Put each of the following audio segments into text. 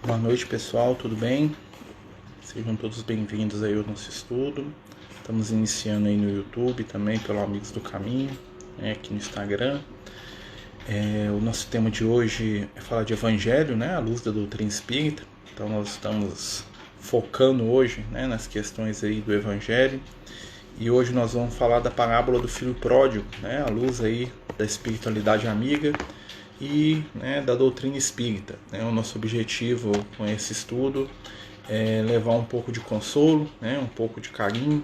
Boa noite, pessoal, tudo bem? Sejam todos bem-vindos aí ao nosso estudo. Estamos iniciando aí no YouTube, também pelo Amigos do Caminho, aqui no Instagram. O nosso tema de hoje é falar de Evangelho, à luz da doutrina espírita. Então nós estamos focando hoje, nas questões aí do Evangelho. E hoje nós vamos falar da parábola do filho pródigo, à luz aí da espiritualidade amiga e da doutrina espírita. O nosso objetivo com esse estudo é levar um pouco de consolo, um pouco de carinho,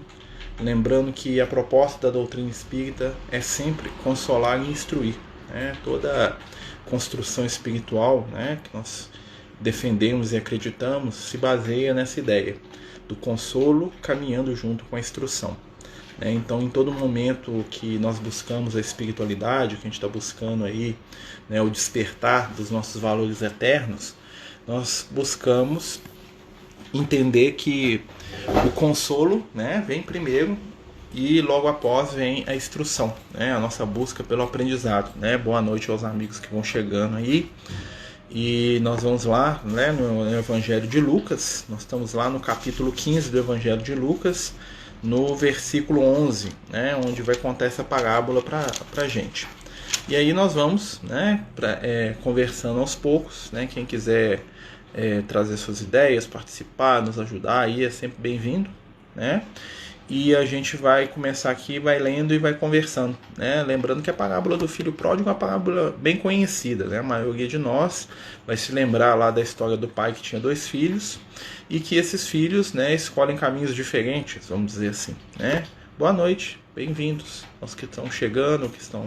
lembrando que a proposta da doutrina espírita é sempre consolar e instruir. Toda construção espiritual que nós defendemos e acreditamos se baseia nessa ideia do consolo caminhando junto com a instrução. Então, em todo momento que nós buscamos a espiritualidade, que a gente está buscando aí, o despertar dos nossos valores eternos, nós buscamos entender que o consolo vem primeiro e logo após vem a instrução, a nossa busca pelo aprendizado. Boa noite aos amigos que vão chegando aí. E nós vamos lá no Evangelho de Lucas, nós estamos lá no capítulo 15 do Evangelho de Lucas, no versículo 11, onde vai contar essa parábola para a gente. E aí nós vamos conversando aos poucos. Quem quiser trazer suas ideias, participar, nos ajudar, aí é sempre bem-vindo. E a gente vai começar aqui, vai lendo e vai conversando. Lembrando que a parábola do filho pródigo é uma parábola bem conhecida. A maioria de nós vai se lembrar lá da história do pai que tinha 2 filhos e que esses filhos escolhem caminhos diferentes, vamos dizer assim. Boa noite, bem-vindos aos que estão chegando, que estão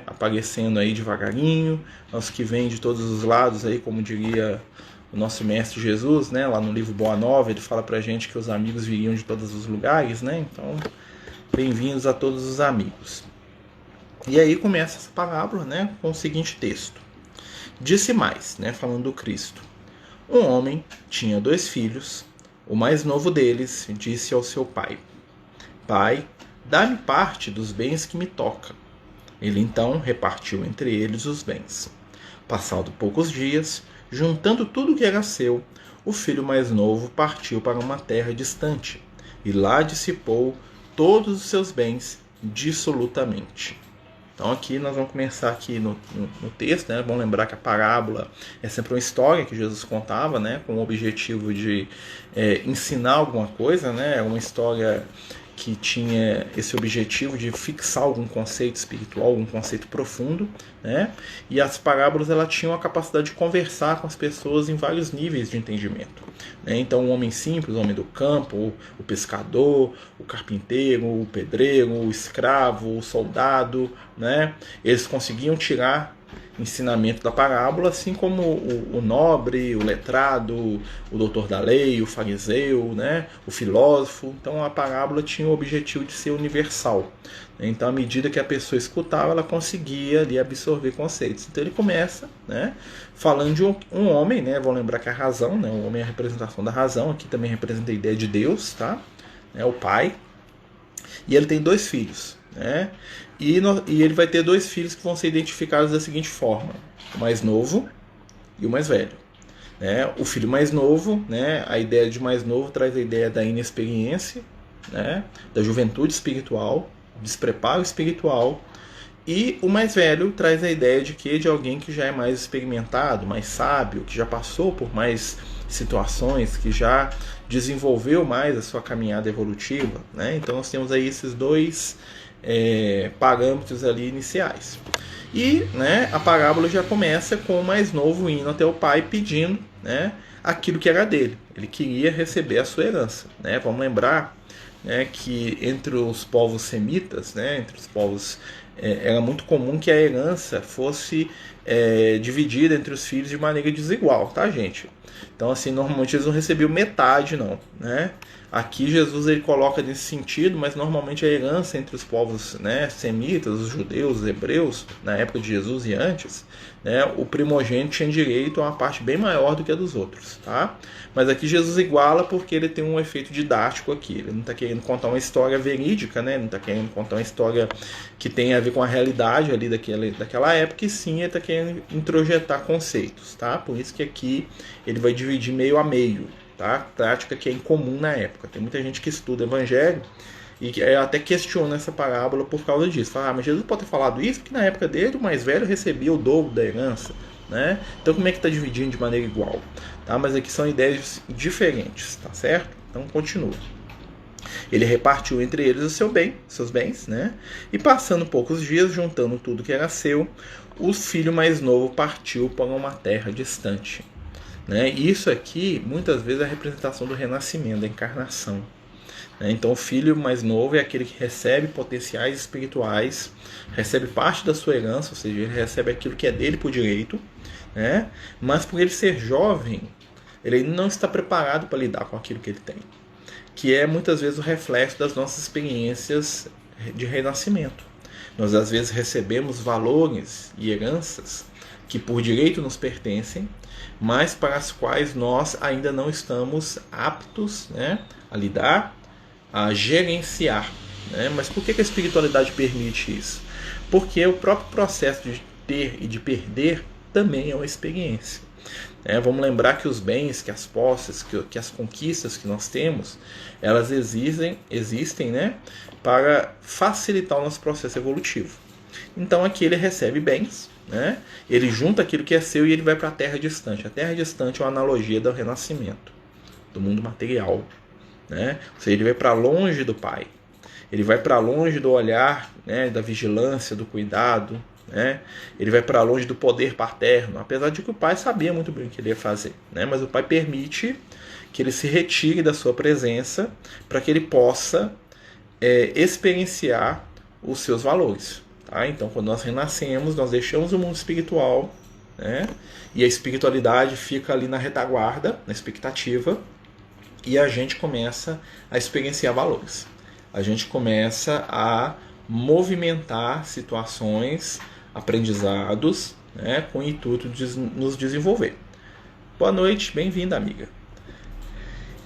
aparecendo aí devagarinho, aos que vêm de todos os lados, aí, como diria o nosso mestre Jesus, lá no livro Boa Nova, ele fala pra gente que os amigos viriam de todos os lugares, então bem-vindos a todos os amigos. E aí começa essa parábola, com o seguinte texto: disse mais, falando do Cristo: um homem tinha 2 filhos, o mais novo deles disse ao seu pai: Pai, dá-me parte dos bens que me toca. Ele então repartiu entre eles os bens. Passado poucos dias, juntando tudo que era seu, o filho mais novo partiu para uma terra distante, e lá dissipou todos os seus bens dissolutamente. Então aqui nós vamos começar aqui no texto, Vamos lembrar que a parábola é sempre uma história que Jesus contava, com o objetivo de ensinar alguma coisa, É uma história que tinha esse objetivo de fixar algum conceito espiritual, algum conceito profundo, E as parábolas ela tinham a capacidade de conversar com as pessoas em vários níveis de entendimento, Então o homem simples, o homem do campo, o pescador, o carpinteiro, o pedreiro, o escravo, o soldado, eles conseguiam tirar ensinamento da parábola, assim como o nobre, o letrado, o doutor da lei, o fariseu, o filósofo. Então a parábola tinha o objetivo de ser universal. Então, à medida que a pessoa escutava, ela conseguia ali absorver conceitos. Então ele começa falando de um homem, Vamos lembrar que a razão, o homem é a representação da razão, aqui também representa a ideia de Deus, tá? O pai. E ele tem 2 filhos, E ele vai ter 2 filhos que vão ser identificados da seguinte forma: o mais novo e o mais velho. O filho mais novo, a ideia de mais novo traz a ideia da inexperiência, da juventude espiritual, despreparo espiritual. E o mais velho traz a ideia de alguém que já é mais experimentado, mais sábio, que já passou por mais situações, que já desenvolveu mais a sua caminhada evolutiva. Então nós temos aí esses 2 parâmetros ali iniciais. E a parábola já começa com o mais novo indo até o pai pedindo aquilo que era dele. Ele queria receber a sua herança. Vamos lembrar que entre os povos semitas, entre os povos, era muito comum que a herança fosse dividida entre os filhos de maneira desigual, tá, gente? Então, assim, normalmente eles não recebiam metade, não, Aqui Jesus ele coloca nesse sentido, mas normalmente a herança entre os povos semitas, os judeus, os hebreus, na época de Jesus e antes, o primogênito tinha direito a uma parte bem maior do que a dos outros, tá? Mas aqui Jesus iguala porque ele tem um efeito didático aqui. Ele não está querendo contar uma história verídica, Não está querendo contar uma história que tem a ver com a realidade ali daquela época, e sim ele está querendo introjetar conceitos, tá? Por isso que aqui ele vai dividir meio a meio, tá? Prática que é incomum na época. Tem muita gente que estuda evangelho e até questiona essa parábola por causa disso. Fala, mas Jesus pode ter falado isso porque na época dele o mais velho recebia o dobro da herança, né? Então como é que está dividindo de maneira igual? Tá? Mas aqui são ideias diferentes, tá certo? Então continua. Ele repartiu entre eles seus bens, né? E passando poucos dias, juntando tudo que era seu, o filho mais novo partiu para uma terra distante. Né? E isso aqui, muitas vezes, é a representação do renascimento, da encarnação. Né? Então, o filho mais novo é aquele que recebe potenciais espirituais, recebe parte da sua herança, ou seja, ele recebe aquilo que é dele por direito, né? Mas por ele ser jovem, ele ainda não está preparado para lidar com aquilo que ele tem, que é muitas vezes o reflexo das nossas experiências de renascimento. Nós às vezes recebemos valores e heranças que por direito nos pertencem, mas para as quais nós ainda não estamos aptos, né, a lidar, a gerenciar. Né? Mas por que a espiritualidade permite isso? Porque o próprio processo de ter e de perder também é uma experiência. Vamos lembrar que os bens, que as posses, que as conquistas que nós temos, elas existem, né, para facilitar o nosso processo evolutivo. Então aqui ele recebe bens, né, ele junta aquilo que é seu e ele vai para a terra distante. A terra distante é uma analogia do renascimento, do mundo material. Né? Ou seja, ele vai para longe do pai, ele vai para longe do olhar, né, da vigilância, do cuidado. Né? Ele vai para longe do poder paterno, apesar de que o pai sabia muito bem o que ele ia fazer, né? Mas o pai permite que ele se retire da sua presença para que ele possa experienciar os seus valores. Tá? Então, quando nós renascemos, nós deixamos o mundo espiritual, né? E a espiritualidade fica ali na retaguarda, na expectativa, e a gente começa a experienciar valores. A gente começa a movimentar situações, aprendizados, né, com o intuito de nos desenvolver. Boa noite, bem-vinda, amiga.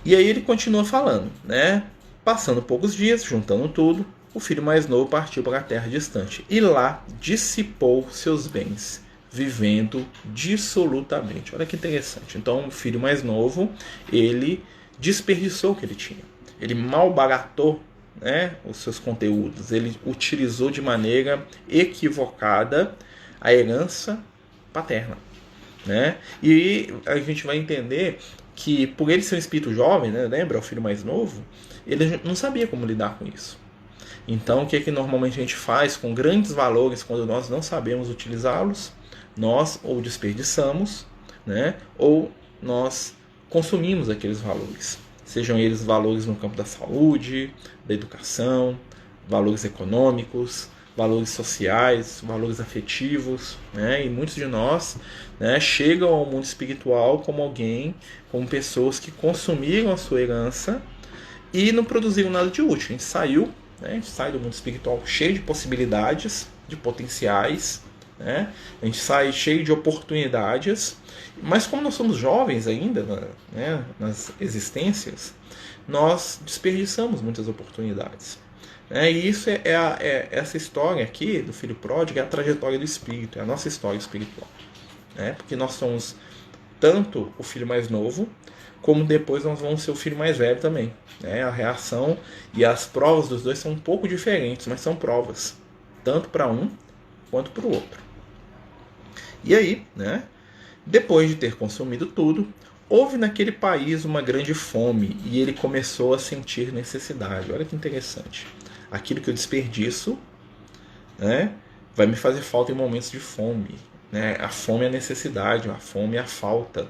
E aí ele continua falando, né? Passando poucos dias, juntando tudo, o filho mais novo partiu para a terra distante e lá dissipou seus bens, vivendo dissolutamente. Olha que interessante. Então, o filho mais novo, ele desperdiçou o que ele tinha. Ele malbaratou, né, os seus conteúdos, ele utilizou de maneira equivocada a herança paterna, né? E a gente vai entender que por ele ser um espírito jovem, né, lembra, o filho mais novo, ele não sabia como lidar com isso. Então o que é que normalmente a gente faz com grandes valores quando nós não sabemos utilizá-los? Nós ou desperdiçamos, né, ou nós consumimos aqueles valores. Sejam eles valores no campo da saúde, da educação, valores econômicos, valores sociais, valores afetivos, né? E muitos de nós, né, chegam ao mundo espiritual como pessoas que consumiram a sua herança e não produziram nada de útil. A gente saiu, né? A gente sai do mundo espiritual cheio de possibilidades, de potenciais, né? A gente sai cheio de oportunidades, mas como nós somos jovens ainda, né, nas existências, nós desperdiçamos muitas oportunidades. E isso essa história aqui do filho pródigo é a trajetória do espírito, é a nossa história espiritual. Porque nós somos tanto o filho mais novo, como depois nós vamos ser o filho mais velho também. A reação e as provas dos dois são um pouco diferentes, mas são provas, tanto para um quanto para o outro. E aí, né, depois de ter consumido tudo, houve naquele país uma grande fome e ele começou a sentir necessidade. Olha que interessante. Aquilo que eu desperdiço, né, vai me fazer falta em momentos de fome. Né? A fome é a necessidade, a fome é a falta.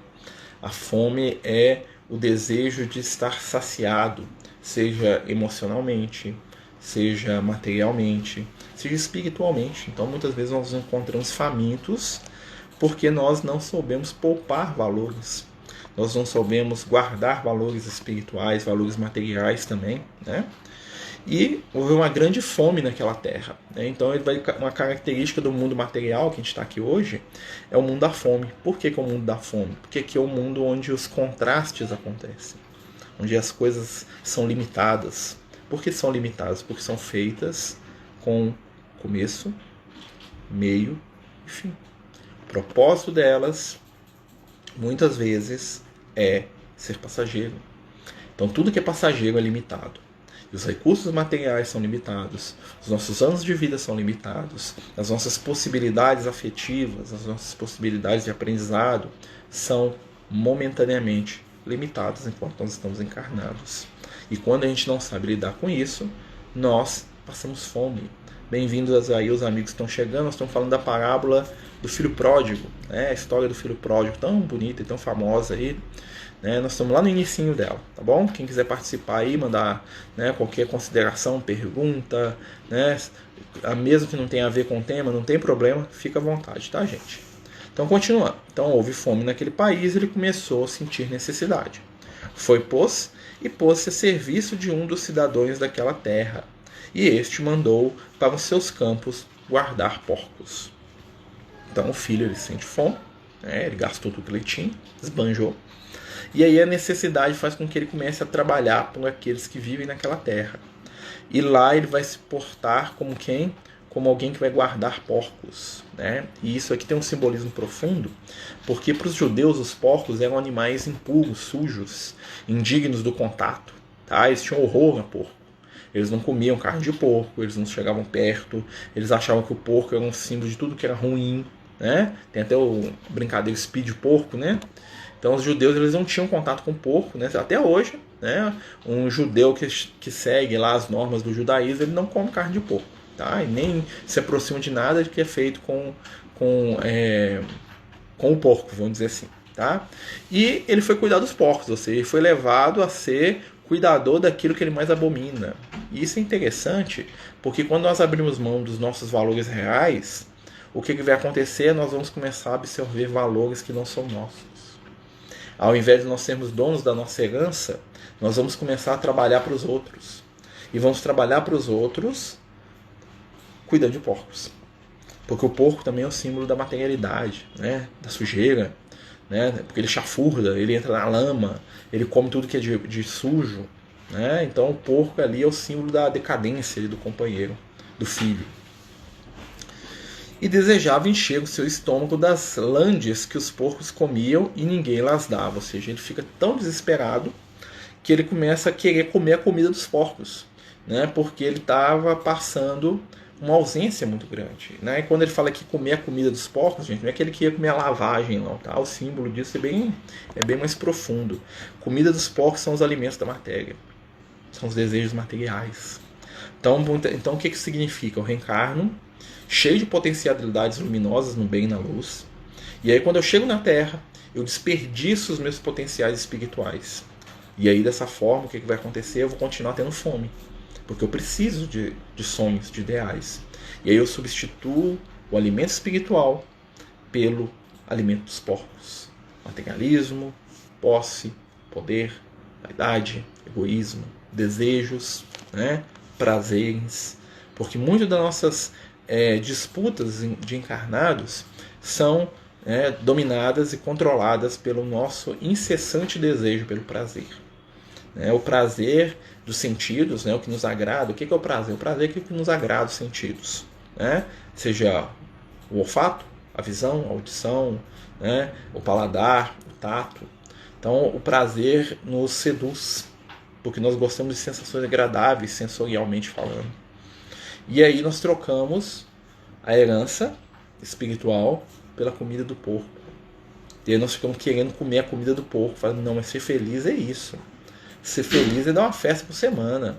A fome é o desejo de estar saciado, seja emocionalmente, seja materialmente, seja espiritualmente. Então muitas vezes nós nos encontramos famintos porque nós não soubemos poupar valores. Nós não soubemos guardar valores espirituais, valores materiais também, né? E houve uma grande fome naquela terra. Né? Então, uma característica do mundo material que a gente está aqui hoje é o mundo da fome. Por que é o mundo da fome? Porque aqui é o mundo onde os contrastes acontecem, onde as coisas são limitadas. Por que são limitadas? Porque são feitas com começo, meio e fim. O propósito delas, muitas vezes, é ser passageiro. Então tudo que é passageiro é limitado. E os recursos materiais são limitados, os nossos anos de vida são limitados, as nossas possibilidades afetivas, as nossas possibilidades de aprendizado são momentaneamente limitadas enquanto nós estamos encarnados. E quando a gente não sabe lidar com isso, nós passamos fome. Bem-vindos aí os amigos que estão chegando. Nós estamos falando da parábola do filho pródigo, né? A história do filho pródigo, tão bonita e tão famosa aí, né? Nós estamos lá no inicinho dela, tá bom? Quem quiser participar aí, mandar, né, qualquer consideração, pergunta, né, mesmo que não tenha a ver com o tema, não tem problema, fica à vontade, tá, gente? Então, continuando. Então, houve fome naquele país, ele começou a sentir necessidade. Pôs-se a serviço de um dos cidadãos daquela terra, e este mandou para os seus campos guardar porcos. Então o filho, ele sente fome, né? Ele gastou tudo que ele tinha, esbanjou. E aí a necessidade faz com que ele comece a trabalhar por aqueles que vivem naquela terra. E lá ele vai se portar como quem? Como alguém que vai guardar porcos, né? E isso aqui tem um simbolismo profundo, porque para os judeus os porcos eram animais impuros, sujos, indignos do contato. Tá? Eles tinham horror a porco. Eles não comiam carne de porco, eles não chegavam perto, eles achavam que o porco era um símbolo de tudo que era ruim, né? Tem até o brincadeiro speed porco, né? Então os judeus, eles não tinham contato com o porco, né? Até hoje, né? Um judeu que segue lá as normas do judaísmo, ele não come carne de porco, tá? E nem se aproxima de nada que é feito com o porco, vamos dizer assim, tá? E ele foi cuidar dos porcos, ou seja, ele foi levado a ser cuidador daquilo que ele mais abomina. E isso é interessante, porque quando nós abrimos mão dos nossos valores reais, o que vai acontecer? Nós vamos começar a absorver valores que não são nossos. Ao invés de nós sermos donos da nossa herança, nós vamos começar a trabalhar para os outros. E vamos trabalhar para os outros cuidando de porcos. Porque o porco também é o símbolo da materialidade, né? Da sujeira, né? Porque ele chafurda, ele entra na lama, ele come tudo que é de sujo, né? Então o porco ali é o símbolo da decadência ali do companheiro, do filho. E desejava encher o seu estômago das lândias que os porcos comiam e ninguém las dava. Ou seja, ele fica tão desesperado que ele começa a querer comer a comida dos porcos, né? Porque ele estava passando uma ausência muito grande, né? E quando ele fala que comer a comida dos porcos, gente, não é que ele queria comer a lavagem, não, tá? O símbolo disso é bem mais profundo. Comida dos porcos são os alimentos da matéria, são os desejos materiais. Então o que significa? Eu reencarno cheio de potencialidades luminosas no bem e na luz, e aí quando eu chego na Terra, eu desperdiço os meus potenciais espirituais. E aí dessa forma, o que vai acontecer? Eu vou continuar tendo fome. Porque eu preciso de sonhos, de ideais. E aí eu substituo o alimento espiritual pelo alimento dos porcos. Materialismo, posse, poder, vaidade, egoísmo, desejos, né? Prazeres. Porque muitas das nossas disputas de encarnados são dominadas e controladas pelo nosso incessante desejo pelo prazer. O prazer dos sentidos, o que nos agrada. O que é o prazer? O prazer é aquilo que nos agrada os sentidos, seja o olfato, a visão, a audição, o paladar, o tato. Então o prazer nos seduz, porque nós gostamos de sensações agradáveis sensorialmente falando. E aí nós trocamos a herança espiritual pela comida do porco. E aí nós ficamos querendo comer a comida do porco, falando, não, mas ser feliz é isso. Ser feliz é dar uma festa por semana.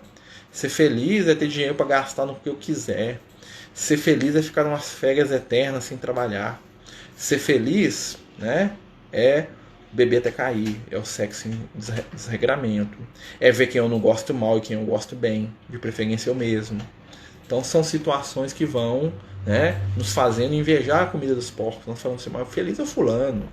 Ser feliz é ter dinheiro para gastar no que eu quiser. Ser feliz é ficar em umas férias eternas sem trabalhar. Ser feliz, é beber até cair. É o sexo em desregramento. É ver quem eu não gosto mal e quem eu gosto bem. De preferência eu mesmo. Então são situações que vão nos fazendo invejar a comida dos porcos. Nós falamos assim, mas feliz é o fulano.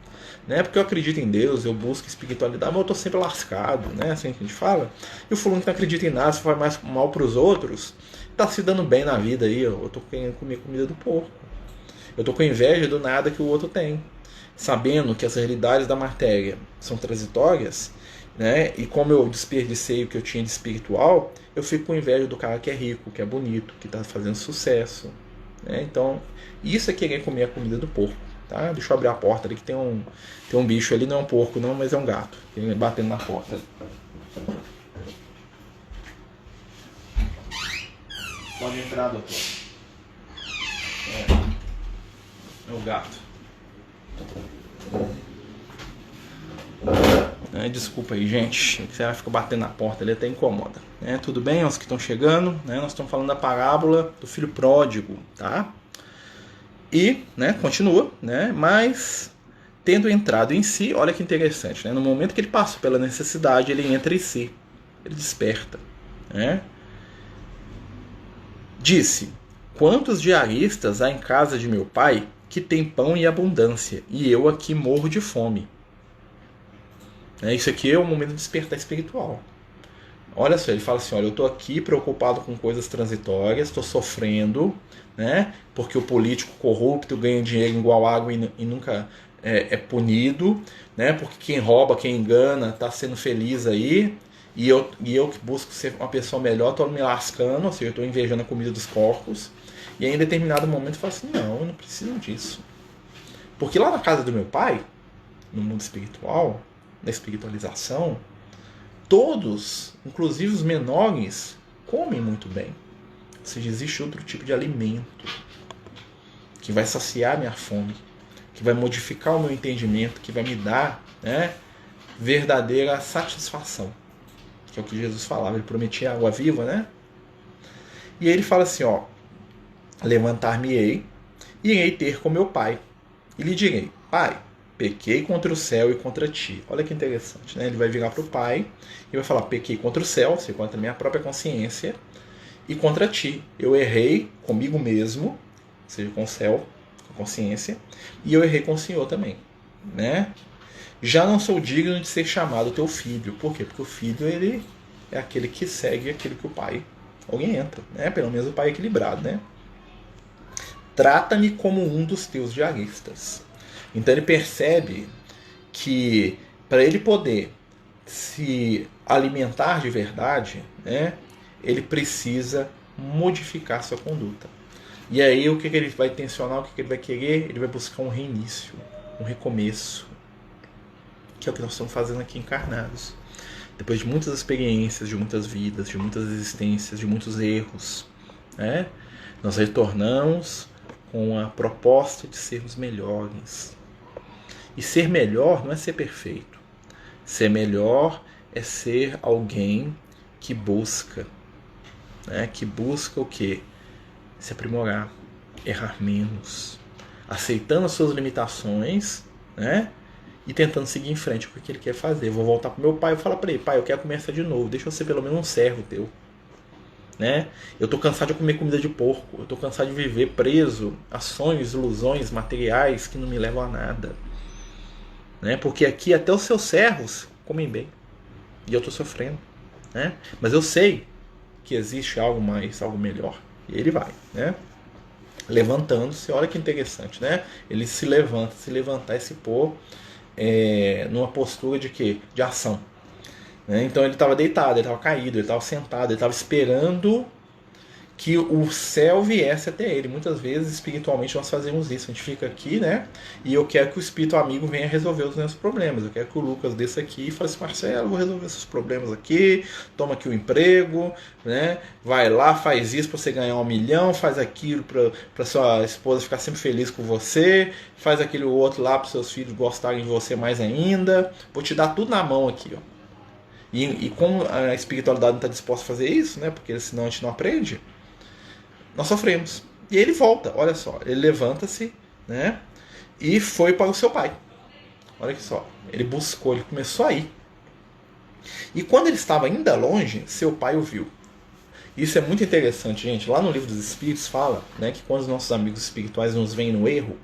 Porque eu acredito em Deus, eu busco espiritualidade, mas eu estou sempre lascado, assim que a gente fala. E o fulano que não acredita em nada, se faz mais mal para os outros, está se dando bem na vida aí. Eu estou querendo comer comida do porco. Eu estou com inveja do nada que o outro tem. Sabendo que as realidades da matéria são transitórias, e como eu desperdicei o que eu tinha de espiritual, eu fico com inveja do cara que é rico, que é bonito, que está fazendo sucesso. Então, isso é querer comer a comida do porco. tá? Deixa eu abrir a porta ali que tem um bicho ali, não é um porco não, mas é um gato. Ele batendo na porta. Pode entrar, doutor. É o gato. Desculpa aí, gente. Você vai ficar batendo na porta, ele até incomoda. Tudo bem, os que estão chegando, nós estamos falando da parábola do filho pródigo, tá? E, continua, mas tendo entrado em si, olha que interessante, no momento que ele passa pela necessidade, ele entra em si, ele desperta, Disse: quantos diaristas há em casa de meu pai que tem pão em abundância, e eu aqui morro de fome? Isso aqui é o momento de despertar espiritual. Olha só, ele fala assim, olha, eu estou aqui preocupado com coisas transitórias, estou sofrendo, porque o político corrupto ganha dinheiro igual água e nunca é punido, porque quem rouba, quem engana, está sendo feliz aí, e eu que busco ser uma pessoa melhor, estou me lascando, ou seja, eu estou invejando a comida dos porcos, e aí em determinado momento eu falo assim, não, eu não preciso disso. Porque lá na casa do meu pai, no mundo espiritual, na espiritualização, todos, inclusive os menores, comem muito bem. Ou seja, existe outro tipo de alimento que vai saciar minha fome, que vai modificar o meu entendimento, que vai me dar verdadeira satisfação. Que é o que Jesus falava, ele prometia água viva, E aí ele fala assim, levantar-me-ei, irei ter com meu pai, e lhe direi, pai, pequei contra o céu e contra ti. Olha que interessante, Ele vai virar para o pai e vai falar, pequei contra o céu, ou seja, contra a minha própria consciência, e contra ti. Eu errei comigo mesmo, ou seja, com o céu, com a consciência, e eu errei com o Senhor também, Já não sou digno de ser chamado teu filho. Por quê? Porque o filho, ele é aquele que segue aquilo que o pai orienta, Pelo menos o pai é equilibrado, Trata-me como um dos teus diaristas. Então ele percebe que para ele poder se alimentar de verdade, ele precisa modificar sua conduta. E aí o que ele vai tensionar, o que ele vai querer? Ele vai buscar um reinício, um recomeço, que é o que nós estamos fazendo aqui encarnados. Depois de muitas experiências, de muitas vidas, de muitas existências, de muitos erros, nós retornamos com a proposta de sermos melhores. E ser melhor não é ser perfeito. Ser melhor é ser alguém que busca. Que busca o quê? Se aprimorar, errar menos, aceitando as suas limitações, e tentando seguir em frente com o que ele quer fazer. Eu vou voltar para meu pai e falar para ele, pai, eu quero começar de novo, deixa eu ser pelo menos um servo teu. Eu estou cansado de comer comida de porco, eu estou cansado de viver preso a sonhos, ilusões materiais que não me levam a nada. Porque aqui até os seus servos comem bem, e eu estou sofrendo. Mas eu sei que existe algo mais, algo melhor. E ele vai, levantando-se, olha que interessante, ele se levanta, se levantar e se pôr numa postura de quê? De ação. Então ele estava deitado, ele estava caído, ele estava sentado, ele estava esperando que o céu viesse até ele. Muitas vezes, espiritualmente, nós fazemos isso. A gente fica aqui, e eu quero que o espírito amigo venha resolver os meus problemas. Eu quero que o Lucas desça aqui e fale assim, Marcelo, vou resolver esses problemas aqui, toma aqui o emprego, vai lá, faz isso para você ganhar 1 milhão, faz aquilo para sua esposa ficar sempre feliz com você, faz aquele outro lá para seus filhos gostarem de você mais ainda. Vou te dar tudo na mão aqui, E como a espiritualidade não está disposta a fazer isso, porque senão a gente não aprende, nós sofremos. E ele volta, olha só, ele levanta-se, e foi para o seu pai. Olha só, ele buscou, ele começou a ir. E quando ele estava ainda longe, seu pai o viu. Isso é muito interessante, gente. Lá no Livro dos Espíritos fala, que quando os nossos amigos espirituais nos veem no erro,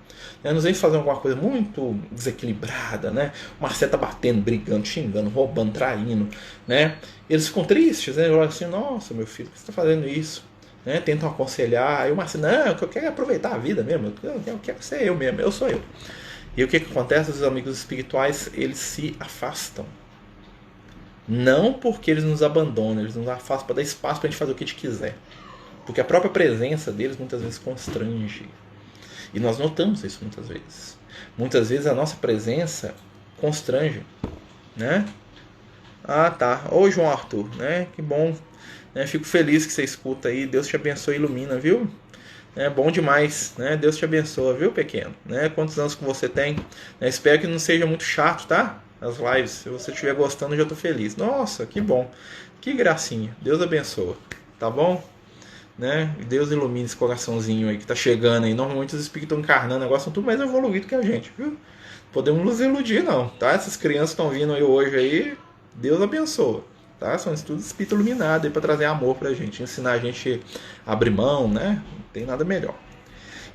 nos veem fazer alguma coisa muito desequilibrada, o Marcelo tá batendo, brigando, xingando, roubando, traindo, eles ficam tristes, eles olham assim, nossa, meu filho, por que você está fazendo isso? Tentam aconselhar, aí o Marcelo, não, eu quero aproveitar a vida mesmo, eu quero ser eu mesmo, eu sou eu. E o que acontece? Os amigos espirituais, eles se afastam. Não porque eles nos abandonam, eles nos afastam para dar espaço para a gente fazer o que a gente quiser. Porque a própria presença deles muitas vezes constrange. E nós notamos isso muitas vezes. Muitas vezes a nossa presença constrange, né? Ah, tá. Ô, João Arthur, né? Que bom. Né? Fico feliz que você escuta aí. Deus te abençoe e ilumina, viu? É bom demais, né? Deus te abençoa, viu, pequeno? Né? Quantos anos que você tem? Né? Espero que não seja muito chato, tá? As lives. Se você estiver gostando, eu já tô feliz. Nossa, que bom. Que gracinha. Deus abençoa. Tá bom? Né? Deus ilumine esse coraçãozinho aí que tá chegando aí. Normalmente os espíritos estão encarnando, agora são tudo mais evoluído que a gente, viu? Podemos nos iludir, não, tá? Essas crianças estão vindo aí hoje aí, Deus abençoa, tá? São tudo espírito iluminado aí para trazer amor pra gente, ensinar a gente a abrir mão, né? Não tem nada melhor.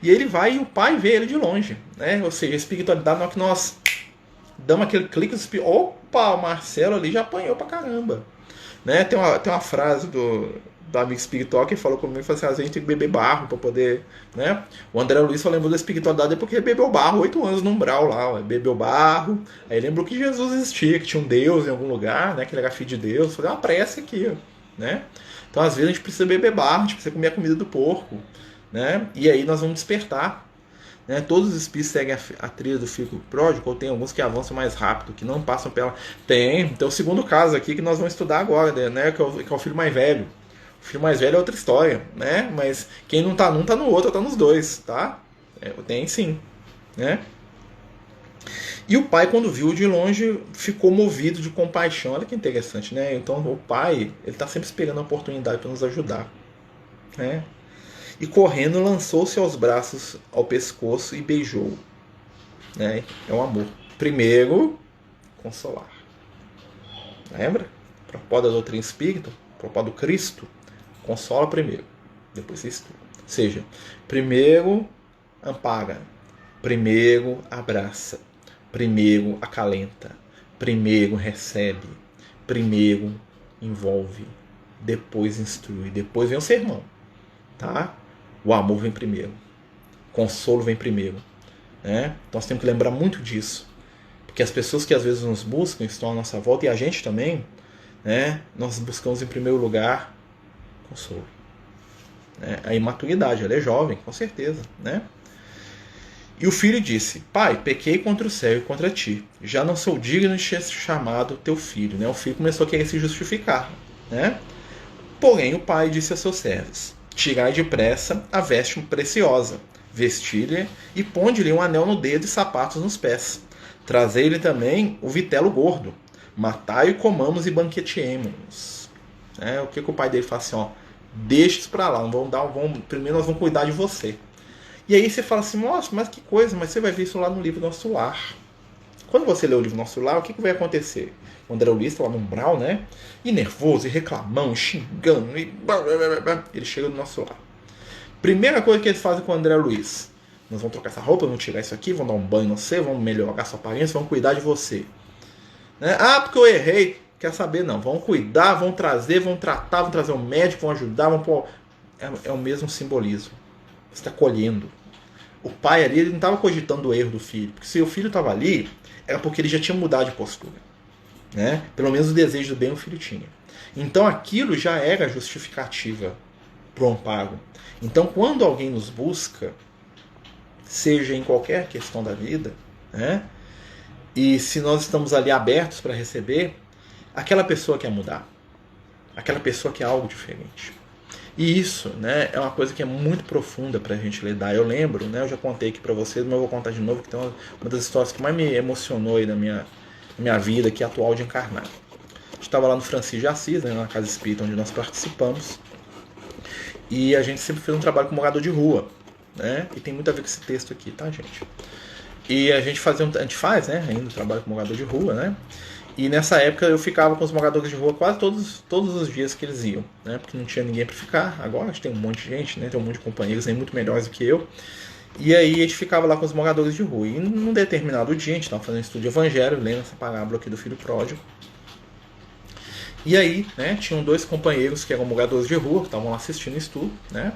E ele vai e o pai vê ele de longe, né? Ou seja, a espiritualidade, na hora que nós damos aquele clique, opa, o Marcelo ali já apanhou pra caramba, né? Tem uma frase do amigo espiritual que falou comigo, falou assim, a gente tem que beber barro para poder, né? O André Luiz só lembrou da espiritualidade porque bebeu barro 8 anos no umbral lá, bebeu barro, aí lembrou que Jesus existia, que tinha um Deus em algum lugar, né? Que ele era filho de Deus, fazer uma prece aqui, né? Então às vezes a gente precisa beber barro, a gente precisa comer a comida do porco, né? E aí nós vamos despertar, né? Todos os espíritos seguem a trilha do filho pródigo, ou tem alguns que avançam mais rápido, que não passam pela... Tem o segundo caso aqui que nós vamos estudar agora, né? Que é o filho mais velho. O filho mais velho é outra história, né? Mas quem não tá num, tá no outro, tá nos dois, tá? Tem sim, né? E o pai, quando viu de longe, ficou movido de compaixão. Olha que interessante, né? Então o pai, ele tá sempre esperando a oportunidade para nos ajudar, né? E correndo, lançou-se aos braços, ao pescoço e beijou, né? É o amor. Primeiro, consolar. Lembra? Propósito da doutrina espírita, propósito do Cristo. Consola primeiro, depois você estuda. Ou seja, primeiro ampara, primeiro abraça, primeiro acalenta, primeiro recebe, primeiro envolve, depois instrui, depois vem o sermão, tá? O amor vem primeiro, o consolo vem primeiro, né? Então nós temos que lembrar muito disso, porque as pessoas que às vezes nos buscam, estão à nossa volta, e a gente também, né? Nós buscamos em primeiro lugar consolo. A imaturidade, ela é jovem, com certeza, né? E o filho disse, pai, pequei contra o céu e contra ti, já não sou digno de ser chamado teu filho, né? O filho começou a querer se justificar, né? Porém o pai disse a seus servos, tirai depressa a veste preciosa, vestir-lhe e ponde-lhe um anel no dedo e sapatos nos pés, trazei-lhe também o vitelo gordo, matai e comamos e banqueteemos-nos. O que o pai dele fala assim, ó, deixa isso pra lá, primeiro nós vamos cuidar de você. E aí você fala assim, nossa, mas que coisa, mas você vai ver isso lá no livro Nosso Lar. Quando você lê o livro Nosso Lar, o que vai acontecer? O André Luiz está lá no umbral, né? E nervoso, e reclamando, xingando, e ele chega no Nosso Lar. Primeira coisa que eles fazem com o André Luiz, nós vamos trocar essa roupa, vamos tirar isso aqui, vamos dar um banho em você, vamos melhorar sua aparência, vamos cuidar de você. Né? Ah, porque eu errei. Quer saber? Não. Vão cuidar, vão trazer, vão tratar, vão trazer um médico, vão ajudar, vão pôr... É o mesmo simbolismo. Você está colhendo. O pai ali, ele não estava cogitando o erro do filho. Porque se o filho estava ali, era porque ele já tinha mudado de postura. Né? Pelo menos o desejo do bem o filho tinha. Então aquilo já era justificativa para o amparo. Então quando alguém nos busca, seja em qualquer questão da vida, né? E se nós estamos ali abertos para receber, aquela pessoa quer mudar. Aquela pessoa quer algo diferente. E isso, né, é uma coisa que é muito profunda para a gente lidar. Eu lembro, né, eu já contei aqui para vocês, mas eu vou contar de novo, que tem uma das histórias que mais me emocionou aí na minha vida, que é atual de encarnar. A gente estava lá no Francisco de Assis, né, na casa espírita onde nós participamos, e a gente sempre fez um trabalho com morador de rua, né, e tem muito a ver com esse texto aqui, tá, gente? E a gente faz, né, ainda o trabalho com morador de rua, né? E nessa época eu ficava com os moradores de rua quase todos os dias que eles iam, né? Porque não tinha ninguém para ficar. Agora a gente tem um monte de gente, né? Tem um monte de companheiros aí muito melhores do que eu. E aí a gente ficava lá com os moradores de rua. E num determinado dia a gente estava fazendo estudo de evangelho, lendo essa parábola aqui do filho pródigo. E aí, né, tinham 2 companheiros que eram moradores de rua, que estavam lá assistindo o estudo, né?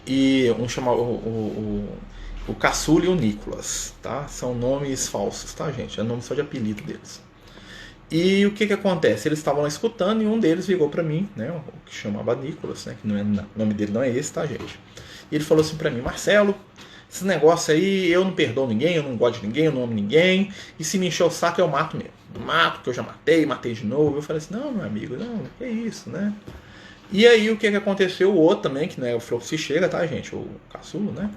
E um chamava o Caçula e o Nicolas, tá? São nomes falsos, tá, gente? É nome só de apelido deles. E o que acontece? Eles estavam lá escutando e um deles virou para mim, né, o que chamava Nicolas, né, que não é, o nome dele não é esse, tá, gente? E ele falou assim para mim, Marcelo, esse negócio aí, eu não perdoo ninguém, eu não gosto de ninguém, eu não amo ninguém, e se me encher o saco eu mato mesmo. Mato, porque eu já matei de novo. Eu falei assim, não, meu amigo, não, que isso, né? E aí o que aconteceu? O outro também, que não é o Flow se chega, tá, gente? O caçulo, né?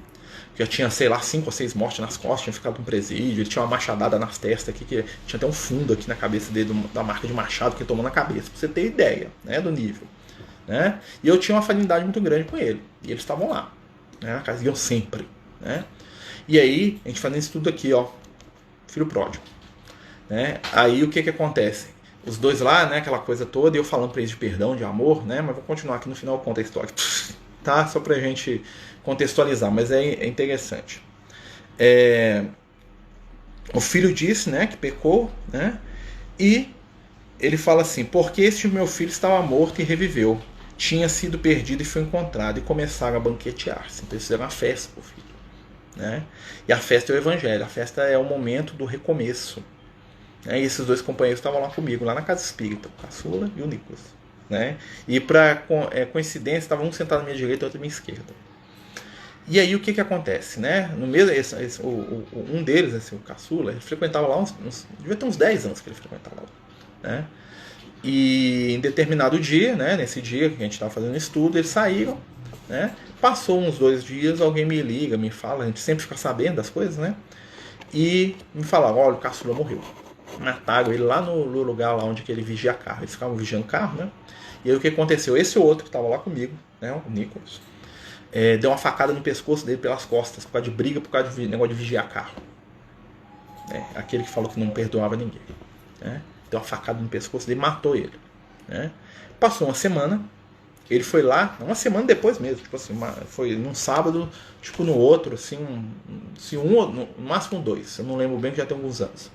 Já tinha, sei lá, 5 ou 6 mortes nas costas, tinha ficado no presídio, ele tinha uma machadada nas testas aqui, que tinha até um fundo aqui na cabeça dele, da marca de machado que ele tomou na cabeça, pra você ter ideia, né, do nível. Né? E eu tinha uma afinidade muito grande com ele. E eles estavam lá, né? Na casa, iam sempre, né? E aí, a gente fazendo isso tudo aqui, ó, filho pródigo, né? Aí o que acontece? Os dois lá, né, aquela coisa toda, e eu falando pra eles de perdão, de amor, né? Mas vou continuar aqui no final, eu conto a história, tá? Só pra gente contextualizar, mas é interessante. O filho disse, né, que pecou, né? E ele fala assim, porque este meu filho estava morto e reviveu, tinha sido perdido e foi encontrado, e começaram a banquetear-se. Então eles fizeram uma festa pro filho, né? E a festa é o evangelho, a festa é o momento do recomeço, né? E esses dois companheiros estavam lá comigo, lá na casa espírita, o Caçula e o Nicolas, né? E para coincidência, estava um sentado à minha direita e outro à minha esquerda. E aí o que acontece, né? No mesmo, um deles, assim, o Caçula, ele frequentava lá devia ter uns 10 anos que ele frequentava lá, né? E em determinado dia, né, nesse dia que a gente estava fazendo estudo, eles saíram, né? Passou uns 2 dias, alguém me liga, me fala, a gente sempre fica sabendo das coisas, né? E me falaram, olha, o Caçula morreu. Mataram ele lá no lugar lá onde que ele vigia carro. Eles ficavam vigiando carro, né? E aí o que aconteceu? Esse outro que estava lá comigo, né, o Nicolas, deu uma facada no pescoço dele pelas costas, por causa de briga, por causa de negócio de vigiar carro. Aquele que falou que não perdoava ninguém, né? Deu uma facada no pescoço dele, matou ele, né? Passou uma semana, ele foi lá, uma semana depois mesmo, tipo assim, foi num sábado, tipo no outro, assim, no máximo 2, eu não lembro bem, que já tem alguns anos.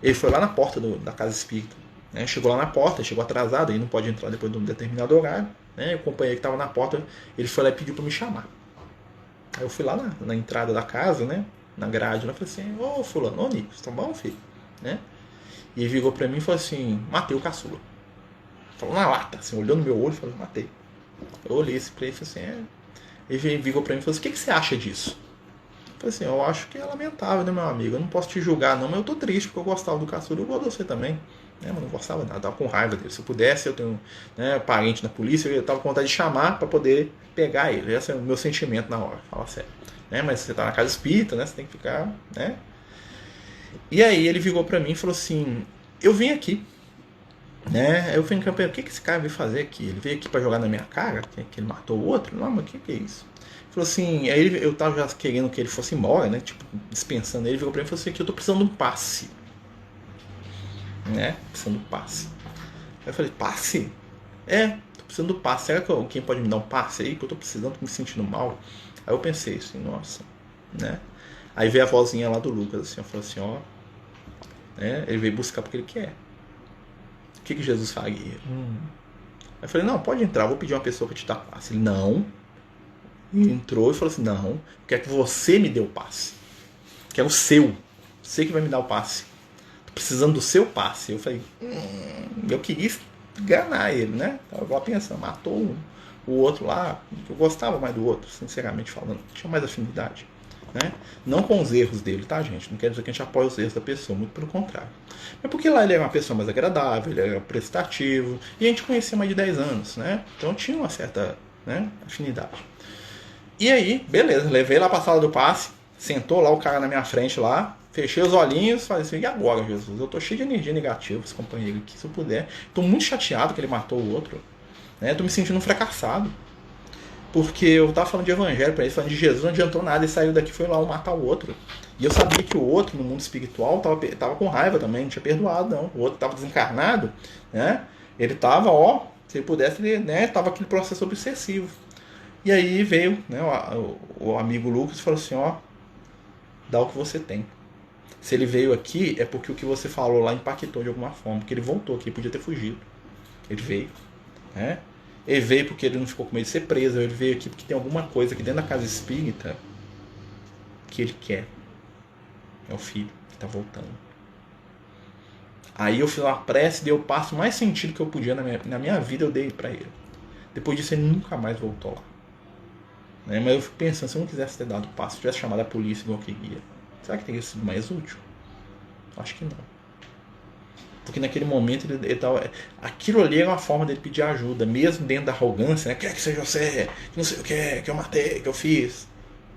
Ele foi lá na porta da casa espírita, né? Chegou lá na porta, chegou atrasado, aí não pode entrar depois de um determinado horário, né? O companheiro que estava na porta, ele foi lá e pediu para me chamar. Aí eu fui lá na entrada da casa, né? Na grade, eu falei assim, ô fulano, ô Nico, tá bom, filho? Né? E ele virou pra mim e falou assim, matei o Caçula. Falou na lata, assim, olhou no meu olho e falou, matei. Eu olhei esse pra ele e falei assim, Ele virou pra mim e falou assim, o que você acha disso? Eu falei assim, eu acho que é lamentável, né, meu amigo? Eu não posso te julgar não, mas eu tô triste porque eu gostava do Caçula, eu gosto de você também. Né, mas não gostava nada, eu tava com raiva dele. Se eu pudesse, eu tenho, né, parente na polícia, eu tava com vontade de chamar pra poder pegar ele. Esse é o meu sentimento na hora, fala sério. Né, mas você tá na casa espírita, né, você tem que ficar, né? E aí ele virou pra mim e falou assim, eu vim aqui, né? Eu fui em campanha, o que esse cara veio fazer aqui? Ele veio aqui pra jogar na minha cara, que ele matou o outro? Não, mas o que é isso? Ele falou assim, aí eu tava já querendo que ele fosse embora, né? Tipo, dispensando ele, virou pra mim e falou assim, que eu tô precisando de um passe. Né? Precisando de um passe. Aí eu falei, passe? Tô precisando do passe. Será que alguém pode me dar um passe aí? Que eu tô precisando, tô me sentindo mal. Aí eu pensei assim, nossa, né? Aí veio a vozinha lá do Lucas, assim, eu falei assim, ó, né? Ele veio buscar porque ele quer. O que Jesus faria? Aí eu falei, não, pode entrar, vou pedir uma pessoa para te dar passe. Ele, não. E entrou e falou assim, não, quero que você me dê o passe. Quero o seu. Você que vai me dar o passe. Tô precisando do seu passe. Eu falei, eu queria enganar ele, né? Tava lá pensando, matou o outro lá. Eu gostava mais do outro, sinceramente falando. Tinha mais afinidade. Né? Não com os erros dele, tá, gente? Não quer dizer que a gente apoia os erros da pessoa, muito pelo contrário. É porque lá ele era uma pessoa mais agradável, ele era prestativo, e a gente conhecia mais de 10 anos, né? Então tinha uma certa, né, afinidade. E aí, beleza, levei lá pra sala do passe, sentou lá o cara na minha frente lá, fechei os olhinhos, falei assim, e agora, Jesus? Eu tô cheio de energia negativa, esse companheiro aqui, se eu puder. Tô muito chateado que ele matou o outro, né? Tô me sentindo um fracassado. Porque eu tava falando de evangelho pra ele, falando de Jesus, não adiantou nada, ele saiu daqui e foi lá matar o outro. E eu sabia que o outro, no mundo espiritual, tava com raiva também, não tinha perdoado, não. O outro tava desencarnado, né? Ele tava, ó, se ele pudesse, ele, né, tava aquele processo obsessivo. E aí veio, né, o amigo Lucas e falou assim, ó, dá o que você tem. Se ele veio aqui, é porque o que você falou lá impactou de alguma forma, porque ele voltou aqui, podia ter fugido. Ele veio, né? Ele veio porque ele não ficou com medo de ser preso. Ele veio aqui porque tem alguma coisa aqui dentro da casa espírita que ele quer. É o filho que está voltando. Aí eu fiz uma prece, dei o passo mais sentido que eu podia na minha vida, eu dei para ele. Depois disso ele nunca mais voltou lá. Né? Mas eu fico pensando, se eu não quisesse ter dado o passo, se eu tivesse chamado a polícia igual eu queria, será que teria sido mais útil? Acho que não. Porque naquele momento ele tava, aquilo ali era uma forma dele pedir ajuda, mesmo dentro da arrogância, né? Quer que seja você, que não sei o que eu matei, que eu fiz.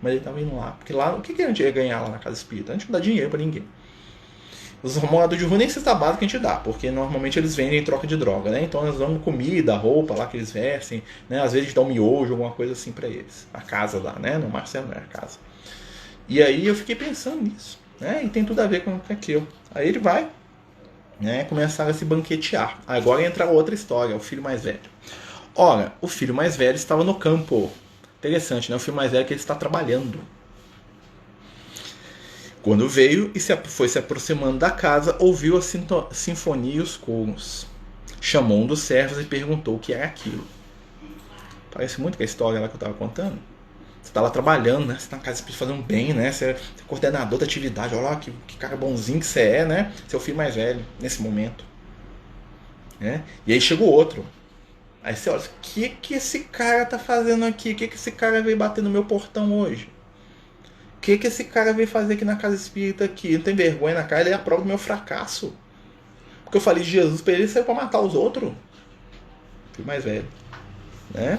Mas ele estava indo lá, porque lá, o que a gente ia ganhar lá na casa espírita? A gente não dá dinheiro para ninguém. Os moradores de rua nem cesta básica a gente dá, porque normalmente eles vendem em troca de droga, né? Então nós damos comida, roupa lá que eles vestem, né? Às vezes a gente dá um miojo, alguma coisa assim para eles. A casa lá, né? No Marcelo não é a casa. E aí eu fiquei pensando nisso, né? E tem tudo a ver com aquilo. Aí ele vai, né? Começaram a se banquetear. Agora entra outra história, o filho mais velho. Ora, o filho mais velho estava no campo. Interessante, né? O filho mais velho é que ele está trabalhando. Quando veio e foi se aproximando da casa, ouviu a sinfonia e os coros. Chamou um dos servos e perguntou o que era aquilo. Parece muito com a história lá que eu estava contando. Você está lá trabalhando, né? Você está na casa espírita fazendo bem, né? Você é coordenador da atividade. Olha lá que cara bonzinho que você é, né? Seu filho mais velho, nesse momento. Né? E aí chegou outro. Aí você olha, o que esse cara tá fazendo aqui? O que esse cara veio bater no meu portão hoje? O que esse cara veio fazer aqui na casa espírita aqui? Não tem vergonha na cara? Ele é a prova do meu fracasso. Porque eu falei de Jesus pra ele, saiu pra matar os outros. Filho mais velho. Né?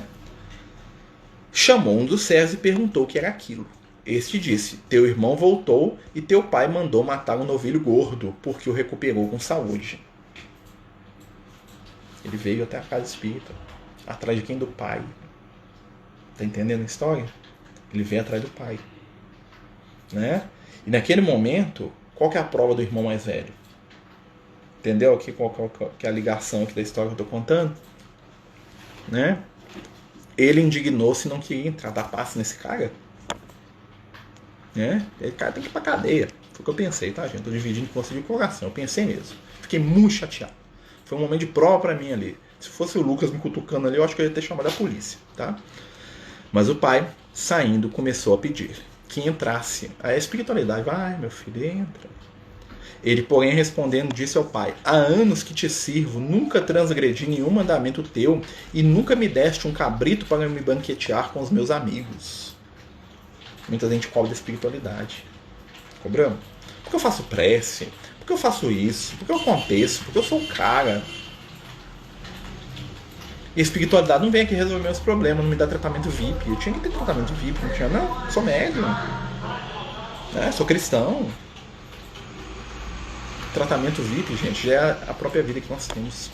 Chamou um dos servos e perguntou o que era aquilo. Este disse, teu irmão voltou e teu pai mandou matar um novilho gordo, porque o recuperou com saúde. Ele veio até a casa espírita. Atrás de quem? Do pai. Tá entendendo a história? Ele veio atrás do pai. Né? E naquele momento, qual que é a prova do irmão mais velho? Entendeu aqui qual que é a ligação aqui da história que eu estou contando? Né? Ele indignou-se e não queria entrar. Dar passe nesse cara? Né? Esse cara tem que ir pra cadeia. Foi o que eu pensei, tá, gente? Estou dividindo com você de coração. Eu pensei mesmo. Fiquei muito chateado. Foi um momento de prova pra mim ali. Se fosse o Lucas me cutucando ali, eu acho que eu ia ter chamado a polícia, tá? Mas o pai, saindo, começou a pedir que entrasse. A espiritualidade, vai, meu filho, entra. Ele, porém, respondendo, disse ao pai, há anos que te sirvo, nunca transgredi nenhum mandamento teu e nunca me deste um cabrito para me banquetear com os meus amigos. Muita gente cobra da espiritualidade. Cobramos? Porque eu faço prece, porque eu faço isso, porque eu aconteço, porque eu sou o cara. E a espiritualidade não vem aqui resolver meus problemas, não me dá tratamento VIP. Eu tinha que ter tratamento VIP, não tinha, não. Sou médium. Né? Sou cristão. Tratamento VIP, gente, já é a própria vida que nós temos.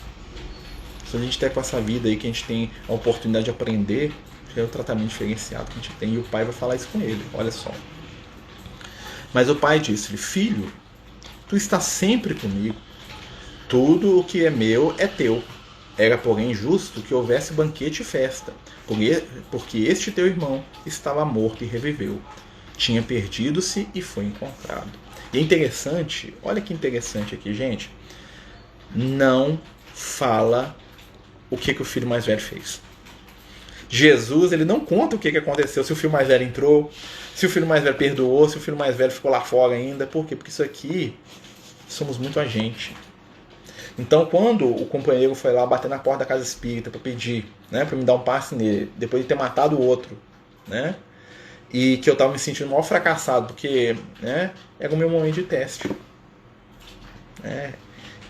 Se a gente tem com essa vida aí, que a gente tem a oportunidade de aprender, já é o tratamento diferenciado que a gente tem. E o pai vai falar isso com ele, olha só. Mas o pai disse-lhe, filho, tu estás sempre comigo. Tudo o que é meu é teu. Era, porém, justo que houvesse banquete e festa, porque este teu irmão estava morto e reviveu. Tinha perdido-se e foi encontrado. E é interessante, olha que interessante aqui, gente. Não fala o que o filho mais velho fez. Jesus, ele não conta o que aconteceu, se o filho mais velho entrou, se o filho mais velho perdoou, se o filho mais velho ficou lá fora ainda. Por quê? Porque isso aqui, somos muito a gente. Então, quando o companheiro foi lá bater na porta da casa espírita para pedir, né, para me dar um passe nele, depois de ter matado o outro, né, e que eu estava me sentindo mal fracassado, porque, né, era o meu momento de teste.